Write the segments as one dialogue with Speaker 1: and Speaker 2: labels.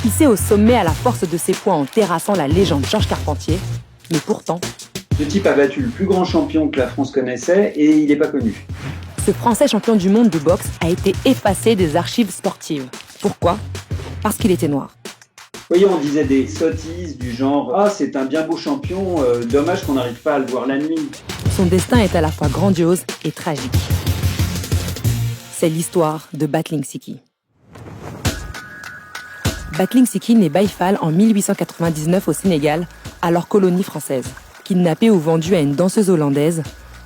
Speaker 1: hissé au sommet à la force de ses poids en terrassant la légende Georges Carpentier. Mais pourtant,
Speaker 2: ce type a battu le plus grand champion que la France connaissait et il n'est pas connu.
Speaker 1: Ce Français champion du monde de boxe a été effacé des archives sportives. Pourquoi ? Parce qu'il était noir.
Speaker 2: Vous voyez, on disait des sottises du genre « Ah, c'est un bien beau champion, dommage qu'on n'arrive pas à le voir la nuit. »
Speaker 1: Son destin est à la fois grandiose et tragique. C'est l'histoire de Battling Siki. Battling Siki naît Baïfal en 1899 au Sénégal, alors colonie française. Kidnappé ou vendu à une danseuse hollandaise,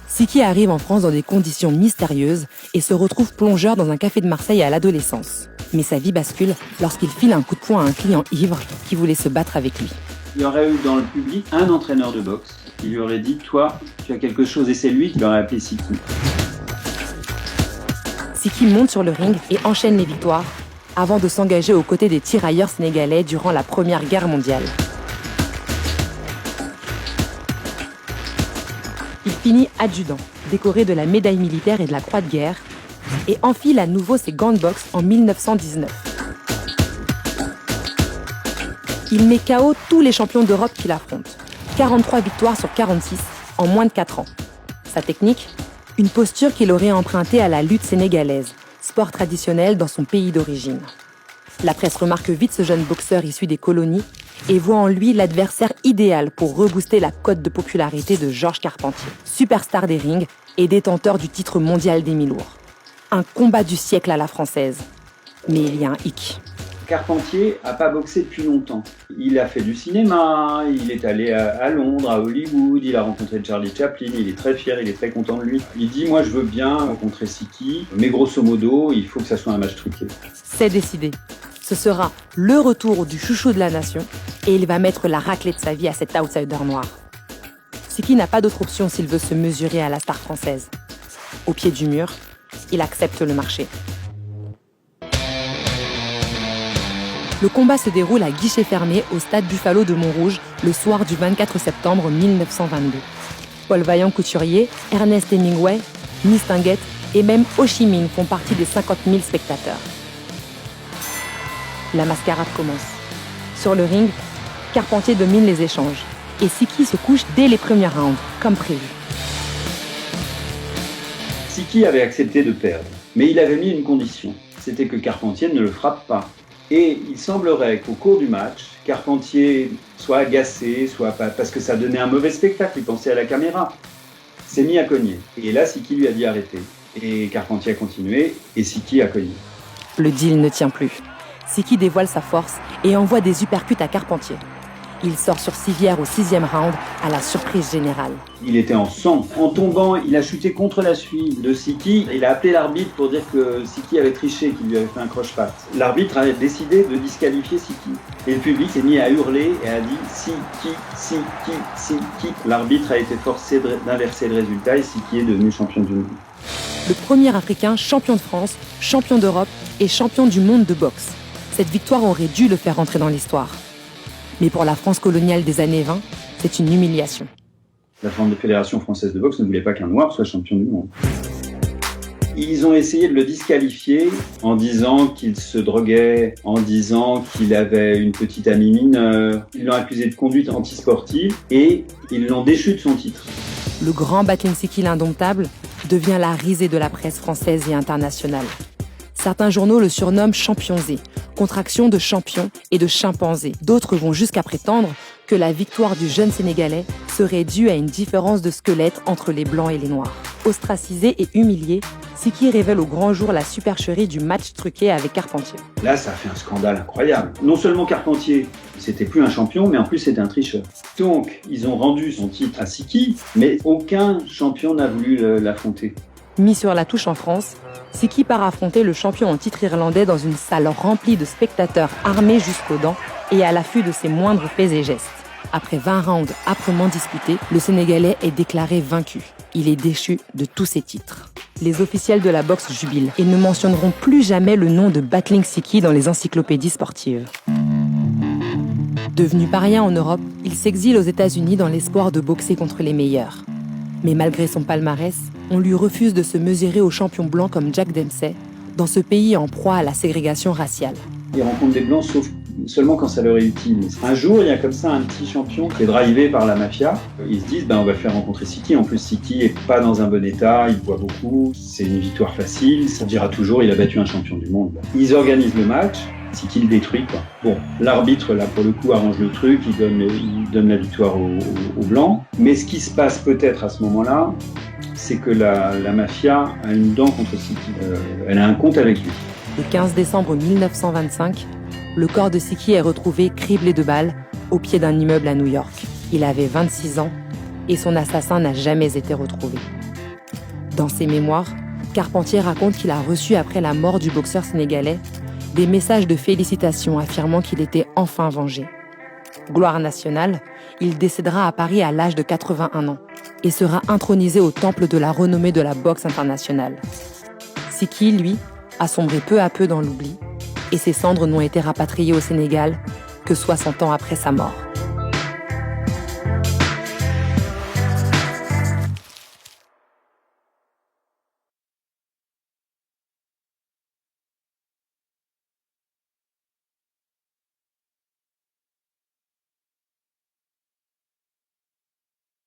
Speaker 1: Siki arrive en France dans des conditions mystérieuses et se retrouve plongeur dans un café de Marseille à l'adolescence. Mais sa vie bascule lorsqu'il file un coup de poing à un client ivre qui voulait se battre avec lui.
Speaker 2: Il y aurait eu dans le public un entraîneur de boxe qui lui aurait dit « Toi, tu as quelque chose » et c'est lui qui l'aurait appelé Siki.
Speaker 1: Siki monte sur le ring et enchaîne les victoires avant de s'engager aux côtés des tirailleurs sénégalais durant la Première Guerre mondiale. Il finit adjudant, décoré de la médaille militaire et de la Croix de guerre, et enfile à nouveau ses gants de boxe en 1919. Il met KO tous les champions d'Europe qu'il affronte. 43 victoires sur 46 en moins de 4 ans. Sa technique ? Une posture qu'il aurait empruntée à la lutte sénégalaise, sport traditionnel dans son pays d'origine. La presse remarque vite ce jeune boxeur issu des colonies et voit en lui l'adversaire idéal pour rebooster la cote de popularité de Georges Carpentier, superstar des rings et détenteur du titre mondial des mi-lourds. Un combat du siècle à la française. Mais il y a un hic.
Speaker 2: Carpentier n'a pas boxé depuis longtemps. Il a fait du cinéma, il est allé à Londres, à Hollywood, il a rencontré Charlie Chaplin, il est très fier, il est très content de lui. Il dit « Moi, je veux bien rencontrer Siki, mais grosso modo, il faut que ça soit un match truqué. »
Speaker 1: C'est décidé. Ce sera le retour du chouchou de la nation et il va mettre la raclée de sa vie à cet outsider noir. Siki n'a pas d'autre option s'il veut se mesurer à la star française. Au pied du mur, il accepte le marché. Le combat se déroule à guichet fermé au stade Buffalo de Montrouge le soir du 24 septembre 1922. Paul Vaillant-Couturier, Ernest Hemingway, Mistinguett et même Ho Chi Minh font partie des 50 000 spectateurs. La mascarade commence. Sur le ring, Carpentier domine les échanges et Siki se couche dès les premiers rounds, comme prévu.
Speaker 2: Siki avait accepté de perdre, mais il avait mis une condition, c'était que Carpentier ne le frappe pas. Et il semblerait qu'au cours du match, Carpentier soit agacé, soit pas, parce que ça donnait un mauvais spectacle, il pensait à la caméra. S'est mis à cogner. Et là, Siki lui a dit arrêter. Et Carpentier a continué, et Siki a cogné.
Speaker 1: Le deal ne tient plus. Siki dévoile sa force et envoie des uppercuts à Carpentier. Il sort sur civière au 6e round à la surprise générale.
Speaker 2: Il était en sang. En tombant, il a chuté contre la cheville de Siki. Il a appelé l'arbitre pour dire que Siki avait triché, qu'il lui avait fait un croche-patte. L'arbitre a décidé de disqualifier Siki. Et le public s'est mis à hurler et a dit « Siki, Siki, Siki ». L'arbitre a été forcé d'inverser le résultat et Siki est devenu champion du monde.
Speaker 1: Le premier Africain champion de France, champion d'Europe et champion du monde de boxe. Cette victoire aurait dû le faire entrer dans l'histoire. Mais pour la France coloniale des années 20, c'est une humiliation.
Speaker 2: La Fédération française de boxe ne voulait pas qu'un noir soit champion du monde. Ils ont essayé de le disqualifier en disant qu'il se droguait, en disant qu'il avait une petite amie mineure. Ils l'ont accusé de conduite antisportive et ils l'ont déchu de son titre.
Speaker 1: Le grand Battling Siki l'indomptable devient la risée de la presse française et internationale. Certains journaux le surnomment Champion Z, contraction de champion et de chimpanzé. D'autres vont jusqu'à prétendre que la victoire du jeune Sénégalais serait due à une différence de squelette entre les Blancs et les Noirs. Ostracisé et humilié, Siki révèle au grand jour la supercherie du match truqué avec Carpentier.
Speaker 2: Là, ça a fait un scandale incroyable. Non seulement Carpentier, c'était plus un champion, mais en plus c'était un tricheur. Donc, ils ont rendu son titre à Siki, mais aucun champion n'a voulu l'affronter.
Speaker 1: Mis sur la touche en France, Siki part affronter le champion en titre irlandais dans une salle remplie de spectateurs armés jusqu'aux dents et à l'affût de ses moindres faits et gestes. Après 20 rounds âprement disputés, le Sénégalais est déclaré vaincu. Il est déchu de tous ses titres. Les officiels de la boxe jubilent et ne mentionneront plus jamais le nom de Battling Siki dans les encyclopédies sportives. Devenu paria en Europe, il s'exile aux États-Unis dans l'espoir de boxer contre les meilleurs. Mais malgré son palmarès, on lui refuse de se mesurer aux champions blancs comme Jack Dempsey, dans ce pays en proie à la ségrégation raciale.
Speaker 2: Il rencontre des blancs sauf seulement quand ça leur est utile. Un jour, il y a comme ça un petit champion qui est drivé par la mafia. Ils se disent, on va faire rencontrer Siki. En plus, Siki est pas dans un bon état, il boit beaucoup, c'est une victoire facile. Ça dira toujours, il a battu un champion du monde. Ils organisent le match. Siki le détruit, quoi. Bon, l'arbitre, là, pour le coup, arrange le truc, il donne la victoire aux Blancs. Mais ce qui se passe peut-être à ce moment-là, c'est que la mafia a une dent contre Siki. Elle a un compte avec lui.
Speaker 1: Le 15 décembre 1925, le corps de Siki est retrouvé criblé de balles au pied d'un immeuble à New York. Il avait 26 ans et son assassin n'a jamais été retrouvé. Dans ses mémoires, Carpentier raconte qu'il a reçu après la mort du boxeur sénégalais des messages de félicitations affirmant qu'il était enfin vengé. Gloire nationale, il décédera à Paris à l'âge de 81 ans et sera intronisé au temple de la renommée de la boxe internationale. Siki, lui, a sombré peu à peu dans l'oubli et ses cendres n'ont été rapatriées au Sénégal que 60 ans après sa mort.